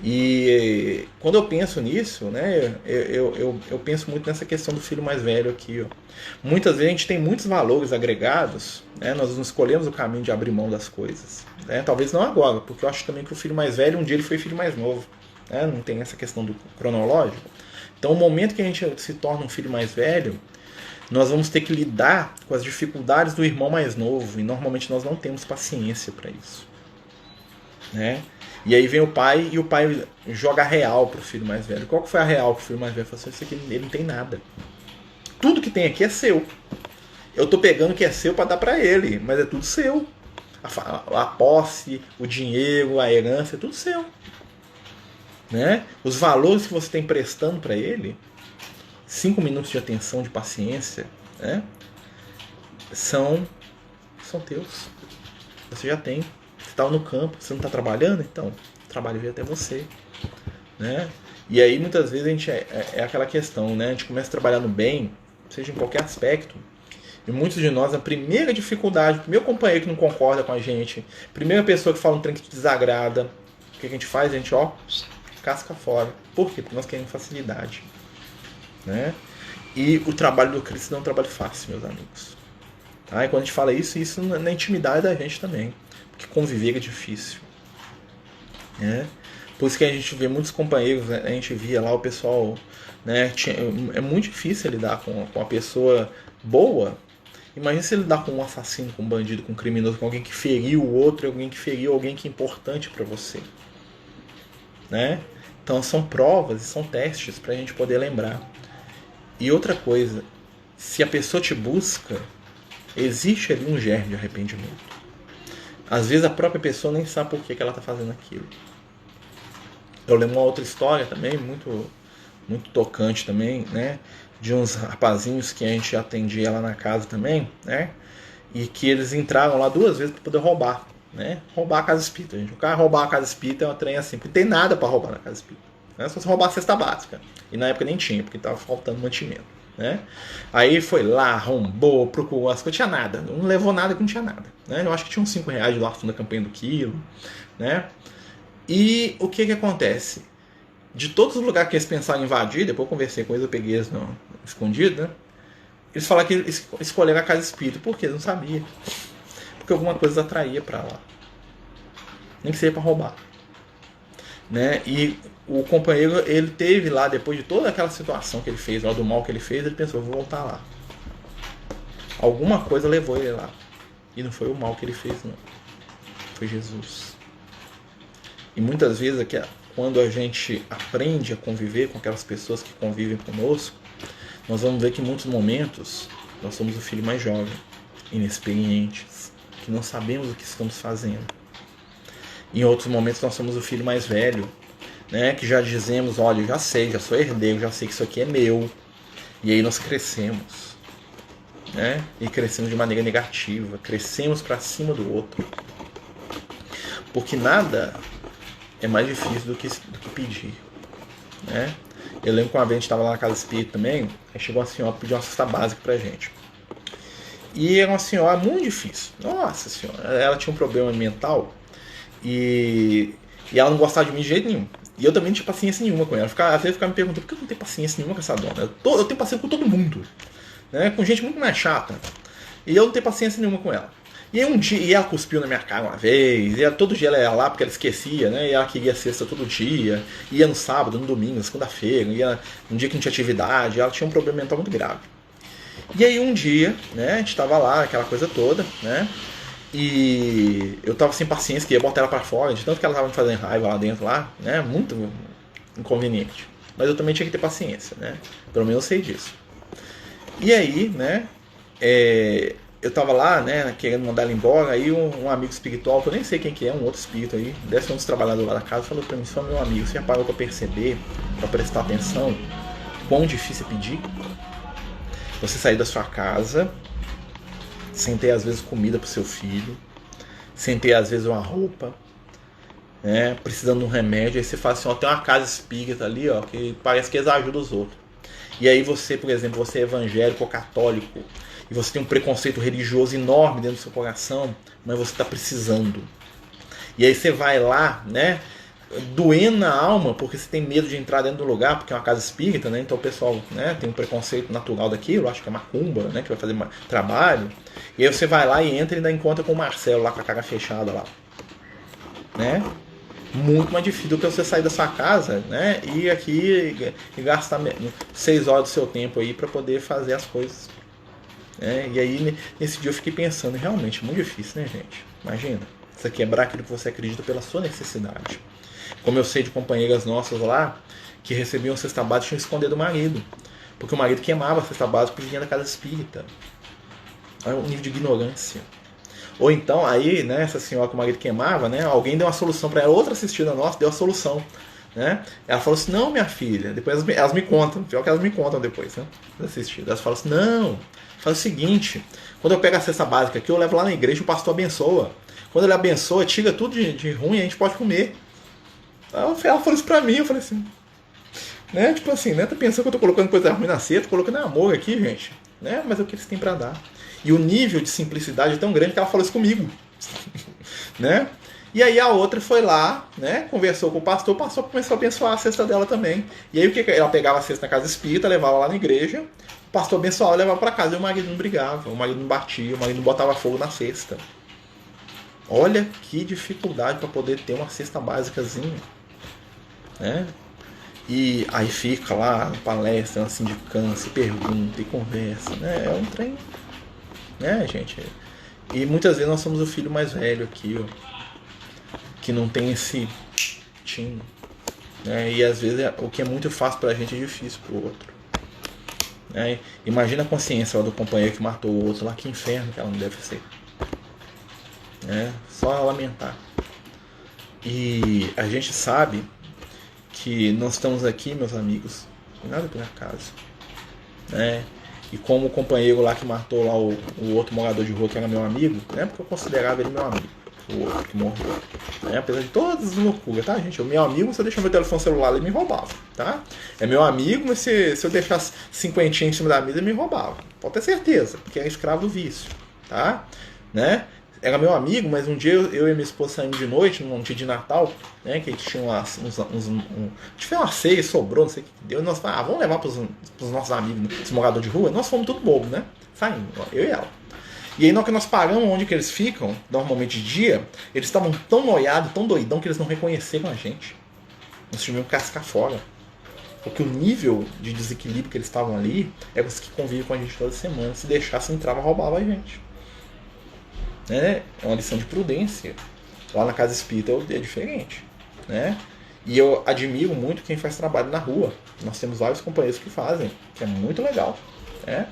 E quando eu penso nisso, né, eu penso muito nessa questão do filho mais velho aqui. Ó. Muitas vezes a gente tem muitos valores agregados, né, nós não escolhemos o caminho de abrir mão das coisas. Né, talvez não agora, porque eu acho também que o filho mais velho, um dia ele foi filho mais novo. Né, não tem essa questão do cronológico. Então, o momento que a gente se torna um filho mais velho, nós vamos ter que lidar com as dificuldades do irmão mais novo. E normalmente nós não temos paciência para isso. Né? E aí vem o pai e o pai joga a real pro filho mais velho. Qual que foi a real pro filho mais velho? Falou assim, isso aqui ele não tem nada. Tudo que tem aqui é seu. Eu tô pegando o que é seu para dar para ele, mas é tudo seu. A posse, o dinheiro, a herança, é tudo seu. Né? Os valores que você tem prestando para ele, 5 minutos de atenção, de paciência, né? são teus. Você já tem. Você está no campo, você não está trabalhando, então o trabalho veio até você. Né? E aí muitas vezes a gente é aquela questão, né? A gente começa a trabalhar no bem, seja em qualquer aspecto, E muitos de nós, a primeira dificuldade, o primeiro companheiro que não concorda com a gente, a primeira pessoa que fala um trem que te desagrada, o que a gente faz? A gente, casca fora. Por quê? Porque nós queremos facilidade. Né? E o trabalho do Cristo não é um trabalho fácil, meus amigos. Tá? E quando a gente fala isso na intimidade da gente também. Porque conviver é difícil. Né? Por isso que a gente vê muitos companheiros, né? A gente via lá o pessoal, né? É muito difícil lidar com uma pessoa boa. Imagina se lidar com um assassino, com um bandido, com um criminoso, com alguém que feriu o outro, alguém que feriu alguém que é importante para você. Né? Então são provas e são testes para a gente poder lembrar. E outra coisa, se a pessoa te busca, existe ali um germe de arrependimento. Às vezes a própria pessoa nem sabe por que ela está fazendo aquilo. Eu lembro uma outra história também, muito, muito tocante também, né? De uns rapazinhos que a gente atendia lá na casa também, né? E que eles entraram lá 2 vezes para poder roubar, né? Roubar a casa espírita, gente. O cara roubar a casa espírita é um trem assim, porque tem nada para roubar na casa espírita. Né? Só se roubar a cesta básica. E na época nem tinha, porque estava faltando mantimento. Né? Aí foi lá, arrombou, procurou as coisas, tinha nada. Não levou nada que não tinha nada. Né? Eu acho que tinha uns R$5 do fundo da campanha do quilo. Né? E o que acontece? De todos os lugares que eles pensaram em invadir, depois eu conversei com eles, eu peguei eles escondido, né? Eles falaram que eles escolheram a casa espírita. Por quê? Eles não sabiam. Porque alguma coisa atraía para lá. Nem que seja para roubar. Né? E o companheiro, ele teve lá, depois de toda aquela situação que ele fez, lá do mal que ele fez, ele pensou, vou voltar lá. Alguma coisa levou ele lá. E não foi o mal que ele fez, não. Foi Jesus. E muitas vezes, quando a gente aprende a conviver com aquelas pessoas que convivem conosco, nós vamos ver que em muitos momentos nós somos o filho mais jovem, inexperientes, que não sabemos o que estamos fazendo. Em outros momentos nós somos o filho mais velho, né, que já dizemos, olha, eu já sei, já sou herdeiro, já sei que isso aqui é meu. E aí nós crescemos, né, e crescemos de maneira negativa, crescemos para cima do outro. Porque nada é mais difícil do que pedir. Né? Eu lembro que uma vez a gente estava lá na casa espírita também, aí chegou uma senhora pedir uma cesta básica pra gente. E era uma senhora muito difícil. Nossa senhora, ela tinha um problema mental e ela não gostava de mim de jeito nenhum. E eu também não tinha paciência nenhuma com ela. Às vezes eu ficava me perguntando por que eu não tenho paciência nenhuma com essa dona. Eu tenho paciência com todo mundo, né? Com gente muito mais chata. E eu não tenho paciência nenhuma com ela. E aí um dia, e ela cuspiu na minha cara uma vez, e todo dia ela ia lá porque ela esquecia, né? E ela queria sexta todo dia, ia no sábado, no domingo, na segunda-feira, ia num dia que não tinha atividade, ela tinha um problema mental muito grave. E aí um dia, né, a gente tava lá, aquela coisa toda, né? E eu tava sem paciência, queria botar ela pra fora, de tanto que ela tava me fazendo raiva lá dentro, lá, né? Muito inconveniente. Mas eu também tinha que ter paciência, né? Pelo menos eu sei disso. E aí, né? Eu tava lá, né, querendo mandar ela embora, aí um amigo espiritual, que eu nem sei quem que é, um outro espírito aí, deve ser um dos trabalhadores lá da casa, falou pra mim, só meu amigo, você já parou pra perceber, pra prestar atenção, quão difícil é pedir? Você sair da sua casa, sem ter às vezes comida pro seu filho, sem ter às vezes uma roupa, né, precisando de um remédio, aí você fala assim, ó, tem uma casa espírita ali, ó, que parece que eles ajudam os outros. E aí você, por exemplo, você é evangélico ou católico, e você tem um preconceito religioso enorme dentro do seu coração, mas você está precisando. E aí você vai lá, né, doendo na alma, porque você tem medo de entrar dentro do lugar, porque é uma casa espírita, né, então o pessoal, né, tem um preconceito natural daquilo, acho que é macumba, né, que vai fazer trabalho. E aí você vai lá e entra e ainda encontra com o Marcelo lá, com a cara fechada lá. Né? Muito mais difícil do que você sair da sua casa, né, e ir aqui e gastar 6 horas do seu tempo aí para poder fazer as coisas. E aí nesse dia eu fiquei pensando, realmente é muito difícil, né, gente? Imagina, você quebrar aquilo que você acredita pela sua necessidade. Como eu sei de companheiras nossas lá que recebiam cesta básica e tinham que esconder do marido, porque o marido queimava a cesta básica porque vinha da casa espírita. Olha o nível de ignorância. Ou então, aí, né, essa senhora que o marido queimava, né, alguém deu uma solução para ela, outra assistida nossa deu a solução. Né? Ela falou assim, não, minha filha, depois elas me contam, pior que elas me contam depois, né, assistidas. Elas falam assim, não, faz o seguinte, quando eu pego a cesta básica aqui, eu levo lá na igreja, o pastor abençoa. Quando ele abençoa, tira tudo de ruim e a gente pode comer. Ela falou isso pra mim, eu falei assim, né, tipo assim, né, tá pensando que eu tô colocando coisa ruim na cesta, tô colocando amor aqui, gente, né, mas é o que eles têm pra dar. E o nível de simplicidade é tão grande que ela falou isso comigo. Né? E aí a outra foi lá, né, conversou com o pastor começou a abençoar a cesta dela também. E aí o que ela pegava a cesta na casa espírita, levava lá na igreja, o pastor abençoava e levava para casa. E o marido não brigava, o marido não batia, o marido não botava fogo na cesta. Olha que dificuldade para poder ter uma cesta básicazinha, né? E aí fica lá na palestra, assim, de câncer, pergunta e conversa, né? É um trem, né, gente? E muitas vezes nós somos o filho mais velho aqui, ó, que não tem esse tino, né? E às vezes o que é muito fácil pra gente é difícil pro outro, né? Imagina a consciência do companheiro que matou o outro lá, que inferno que ela não deve ser, né? Só lamentar. E a gente sabe que nós estamos aqui, meus amigos, nada por acaso, né? E como o companheiro lá que matou lá o outro morador de rua, que era meu amigo, né? Porque eu considerava ele meu amigo, o outro que morreu, né? Apesar de todas as loucuras, tá, gente? O meu amigo, se eu deixar meu telefone celular, ele me roubava, tá? É meu amigo, mas se eu deixasse 50 em cima da mesa, ele me roubava. Pode ter certeza, porque é escravo do vício, tá? Né? Era meu amigo, mas um dia eu e minha esposa saímos de noite, num dia de Natal, né? Que a gente tinha a gente fez uma ceia, sobrou, não sei o que deu. E nós falamos, vamos levar pros nossos amigos, esse morador de rua. Nós fomos tudo bobo, né? Saímos, eu e ela. E aí, na hora que nós paramos onde que eles ficam, normalmente de dia, eles estavam tão noiados, tão doidão, que eles não reconheceram a gente. Nós tivemos que cascar fora. Porque o nível de desequilíbrio que eles estavam ali é os que convivem com a gente toda semana. Se deixasse, entrava, roubava a gente. É uma lição de prudência. Lá na casa espírita é diferente, né? E eu admiro muito quem faz trabalho na rua. Nós temos vários companheiros que fazem, que é muito legal,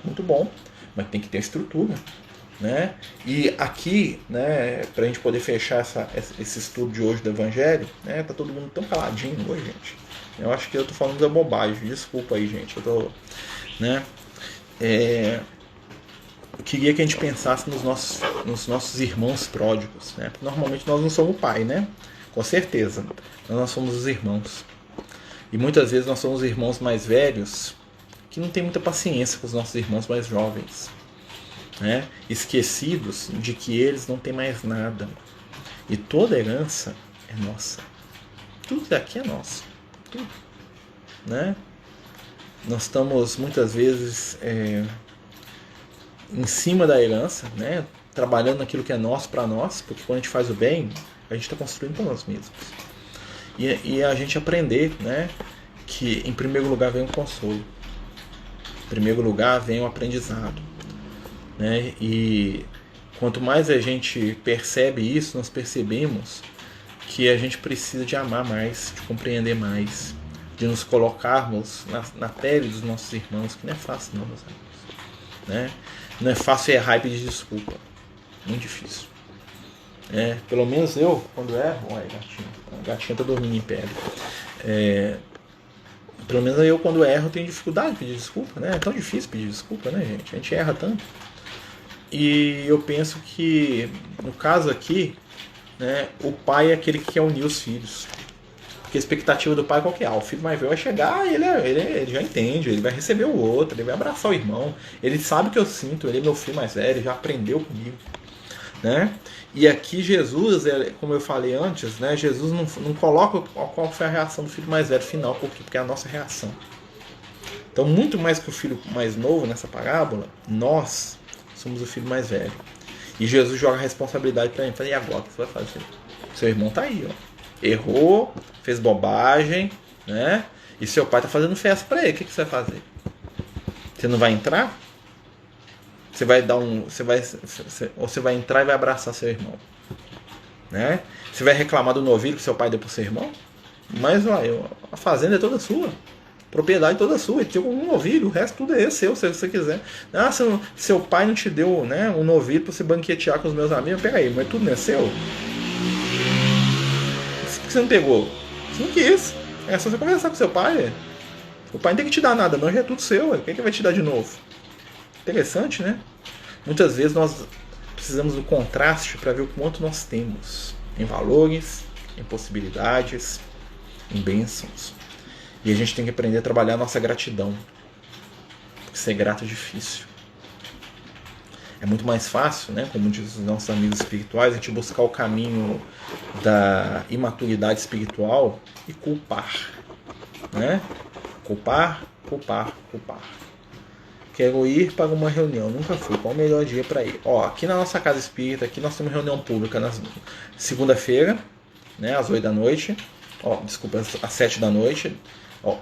muito bom, mas tem que ter estrutura, né? E aqui, né, pra gente poder fechar esse estudo de hoje do Evangelho, né, tá todo mundo tão caladinho hoje, gente. Eu acho que eu tô falando da bobagem, desculpa aí, gente. Eu tô, né? Eu queria que a gente pensasse nos nossos irmãos pródigos, né? Porque normalmente nós não somos o pai, né? Com certeza. Nós somos os irmãos. E muitas vezes nós somos irmãos mais velhos que não tem muita paciência com os nossos irmãos mais jovens, né? Esquecidos de que eles não têm mais nada. E toda herança é nossa. Tudo daqui é nosso. Tudo. Né? Nós estamos muitas vezes em cima da herança, né? Trabalhando naquilo que é nosso para nós, porque quando a gente faz o bem, a gente está construindo para nós mesmos. E a gente aprender, né, que em primeiro lugar vem o consolo, em primeiro lugar vem o aprendizado, né? E quanto mais a gente percebe isso, nós percebemos que a gente precisa de amar mais, de compreender mais, de nos colocarmos na pele dos nossos irmãos, que não é fácil não, meus amigos, né? Não é fácil errar e pedir desculpa. Muito difícil. Pelo menos eu, quando erro... Olha, a gatinha tá dormindo em pé. Pelo menos eu, quando erro, tenho dificuldade de pedir desculpa, né? É tão difícil pedir desculpa, né, gente? A gente erra tanto. E eu penso que, no caso aqui, né, o pai é aquele que quer unir os filhos. Porque a expectativa do pai qual que é? O filho mais velho vai chegar, ele já entende, ele vai receber o outro, ele vai abraçar o irmão, ele sabe o que eu sinto, ele é meu filho mais velho, ele já aprendeu comigo, né? E aqui Jesus, como eu falei antes, né, Jesus não coloca qual foi a reação do filho mais velho final, porque é a nossa reação. Então, muito mais que o filho mais novo nessa parábola, nós somos o filho mais velho. E Jesus joga a responsabilidade para ele. Fala, e agora o que você vai fazer? Seu irmão tá aí, ó. Errou, fez bobagem, né? E seu pai tá fazendo festa para ele. O que você vai fazer? Você não vai entrar? Você vai dar ou você vai entrar e vai abraçar seu irmão, né? Você vai reclamar do novilho que seu pai deu pro seu irmão? Mas olha, a fazenda é toda sua. Propriedade toda sua, ele tinha um novilho, o resto tudo é seu, se você quiser. Ah, seu pai não te deu, né, um novilho para você banquetear com os meus amigos, pega aí, mas tudo não é seu? Por que você não pegou? Você não quis. É só você conversar com seu pai. O pai não tem que te dar nada, não, já é tudo seu. O que vai te dar de novo? Interessante, né? Muitas vezes nós precisamos do contraste para ver o quanto nós temos em valores, em possibilidades, em bênçãos. E a gente tem que aprender a trabalhar a nossa gratidão. Porque ser grato é difícil. É muito mais fácil, né, como dizem os nossos amigos espirituais, a gente buscar o caminho da imaturidade espiritual e culpar, né? Culpar, culpar, culpar. Quero ir para uma reunião, nunca fui. Qual o melhor dia para ir? Ó, aqui na nossa casa espírita, aqui nós temos reunião pública na segunda-feira, né, às 8 da noite. Ó, desculpa, às 7 da noite. Ó,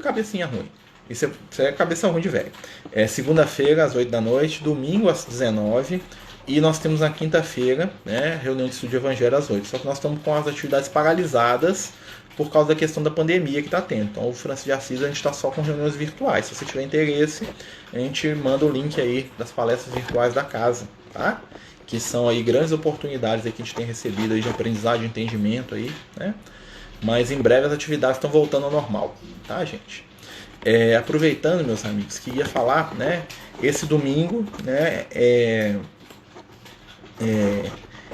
cabecinha ruim. Isso é cabeça ruim de velho. É segunda-feira às 8 da noite, domingo às 19. E nós temos na quinta-feira, né, reunião de estudo de evangelho às 8. Só que nós estamos com as atividades paralisadas por causa da questão da pandemia que está tendo. Então, o Francisco de Assis, a gente está só com reuniões virtuais. Se você tiver interesse, a gente manda o link aí das palestras virtuais da casa, tá? Que são aí grandes oportunidades aí que a gente tem recebido aí de aprendizado, de entendimento aí, né? Mas em breve as atividades estão voltando ao normal, tá, gente? Aproveitando, meus amigos, que ia falar, né? Esse domingo, né?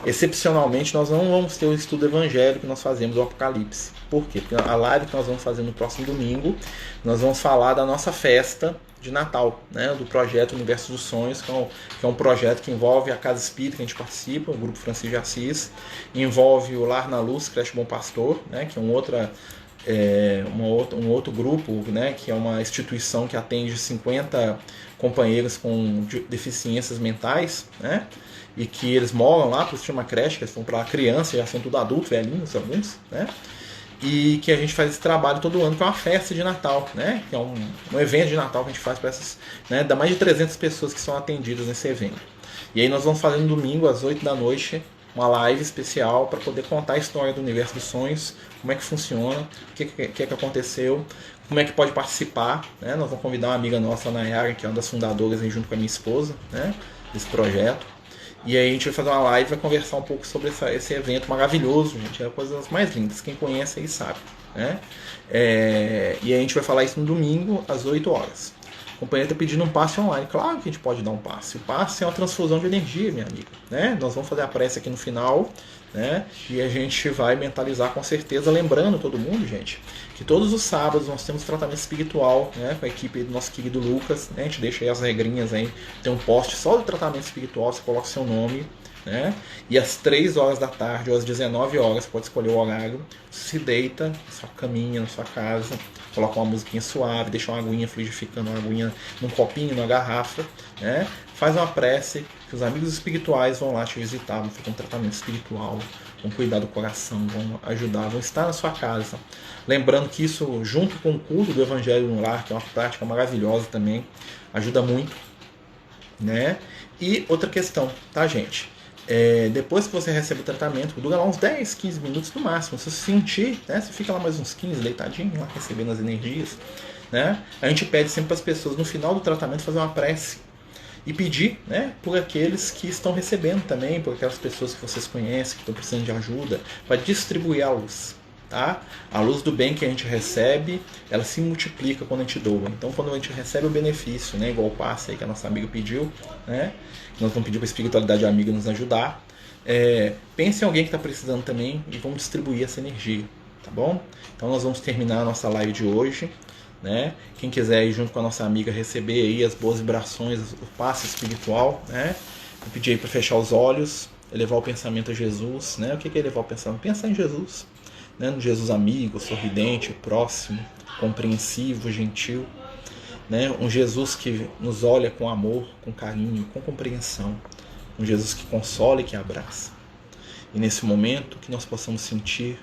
Excepcionalmente, nós não vamos ter o estudo evangélico que nós fazemos do Apocalipse. Por quê? Porque a live que nós vamos fazer no próximo domingo, nós vamos falar da nossa festa de Natal, né? Do projeto Universo dos Sonhos, que é um projeto que envolve a Casa Espírita que a gente participa, o Grupo Francisco de Assis, envolve o Lar na Luz, Creche Bom Pastor, né? Que é um outro grupo, né? Que é uma instituição que atende 50 companheiros com deficiências mentais, né? E que eles moram lá, por isso chama creche, que eles estão para criança, já são tudo adultos, velhinhos alguns, né? E que a gente faz esse trabalho todo ano, que é uma festa de Natal, né? Que é um evento de Natal que a gente faz para essas, né? Dá mais de 300 pessoas que são atendidas nesse evento. E aí nós vamos fazer no domingo, às 8 da noite, uma live especial para poder contar a história do Universo dos Sonhos, como é que funciona, o que aconteceu, como é que pode participar, né? Nós vamos convidar uma amiga nossa, a Nayara, que é uma das fundadoras, aí, junto com a minha esposa, né? Desse projeto. E aí a gente vai fazer uma live e vai conversar um pouco sobre esse evento maravilhoso, gente. É uma coisa das mais lindas. Quem conhece aí sabe, né? E aí a gente vai falar isso no domingo, às 8 horas. O companheiro está pedindo um passe online. Claro que a gente pode dar um passe. O passe é uma transfusão de energia, minha amiga, né? Nós vamos fazer a prece aqui no final, né? E a gente vai mentalizar com certeza, lembrando todo mundo, gente, que todos os sábados nós temos tratamento espiritual, né? Com a equipe do nosso querido Lucas, né? A gente deixa aí as regrinhas aí. Tem um post só do tratamento espiritual, você coloca seu nome, né? E às 3 horas da tarde ou às 19 horas, pode escolher o horário, se deita na sua caminha, na sua casa, coloca uma musiquinha suave, deixa uma aguinha fluidificando, uma aguinha num copinho, numa garrafa, né? Faz uma prece, que os amigos espirituais vão lá te visitar, vão fazer um tratamento espiritual, vão cuidar do coração, vão ajudar, vão estar na sua casa. Lembrando que isso, junto com o culto do Evangelho no Lar, que é uma prática maravilhosa também, ajuda muito, né? E outra questão, tá, gente? Depois que você recebe o tratamento, dura lá uns 10, 15 minutos no máximo. Se você sentir, né, você fica lá mais uns 15 deitadinho, lá recebendo as energias, né? A gente pede sempre para as pessoas no final do tratamento fazer uma prece e pedir, né, por aqueles que estão recebendo também, por aquelas pessoas que vocês conhecem, que estão precisando de ajuda, para distribuir a luz. Tá? A luz do bem que a gente recebe, ela se multiplica quando a gente doa. Então, quando a gente recebe o benefício, né, igual o passe aí que a nossa amiga pediu, né, nós vamos pedir para a espiritualidade amiga nos ajudar. Pense em alguém que está precisando também e vamos distribuir essa energia, tá bom? Então, nós vamos terminar a nossa live de hoje, né? Quem quiser ir junto com a nossa amiga receber aí as boas vibrações, o passe espiritual, né? Eu pedi aí para fechar os olhos, elevar o pensamento a Jesus, né? O que é elevar o pensamento? Pensar em Jesus. Né, no Jesus amigo, sorridente, próximo, compreensivo, gentil, né, um Jesus que nos olha com amor, com carinho, com compreensão, um Jesus que consola e que abraça. E nesse momento que nós possamos sentir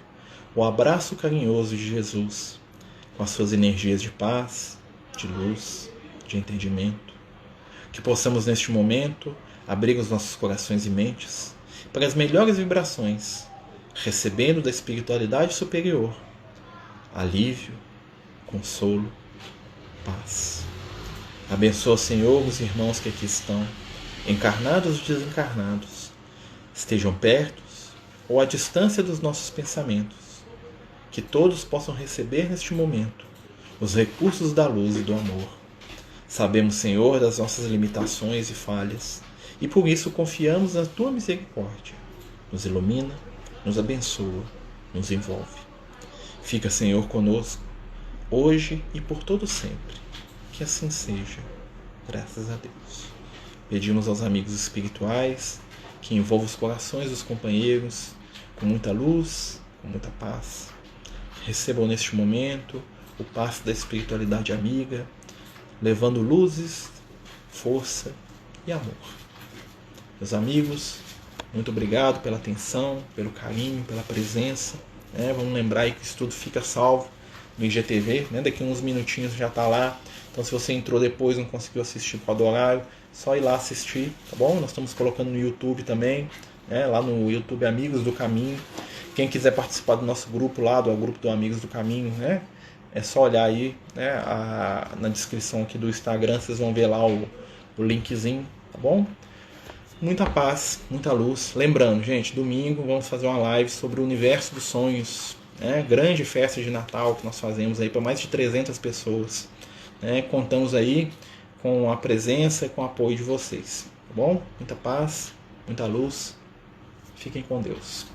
o abraço carinhoso de Jesus, com as suas energias de paz, de luz, de entendimento, que possamos neste momento abrir os nossos corações e mentes para as melhores vibrações, recebendo da espiritualidade superior alívio, consolo, paz. Abençoa, Senhor, os irmãos que aqui estão, encarnados e desencarnados, estejam perto ou à distância dos nossos pensamentos, que todos possam receber neste momento os recursos da luz e do amor. Sabemos, Senhor, das nossas limitações e falhas, e por isso confiamos na Tua misericórdia. Nos ilumina, nos abençoa, nos envolve. Fica, Senhor, conosco, hoje e por todo sempre. Que assim seja. Graças a Deus. Pedimos aos amigos espirituais que envolvam os corações dos companheiros com muita luz, com muita paz. Recebam neste momento o passe da espiritualidade amiga, levando luzes, força e amor. Meus amigos, muito obrigado pela atenção, pelo carinho, pela presença. Vamos lembrar aí que isso tudo fica salvo no IGTV, daqui uns minutinhos já está lá. Então se você entrou depois e não conseguiu assistir por causa do horário, só ir lá assistir, tá bom? Nós estamos colocando no YouTube também, lá no YouTube Amigos do Caminho. Quem quiser participar do nosso grupo lá, do grupo do Amigos do Caminho, é só olhar aí, na descrição aqui do Instagram, vocês vão ver lá o linkzinho, tá bom? Muita paz, muita luz. Lembrando, gente, domingo vamos fazer uma live sobre o universo dos sonhos, grande festa de Natal que nós fazemos aí para mais de 300 pessoas. Contamos aí com a presença e com o apoio de vocês, tá bom? Muita paz, muita luz. Fiquem com Deus.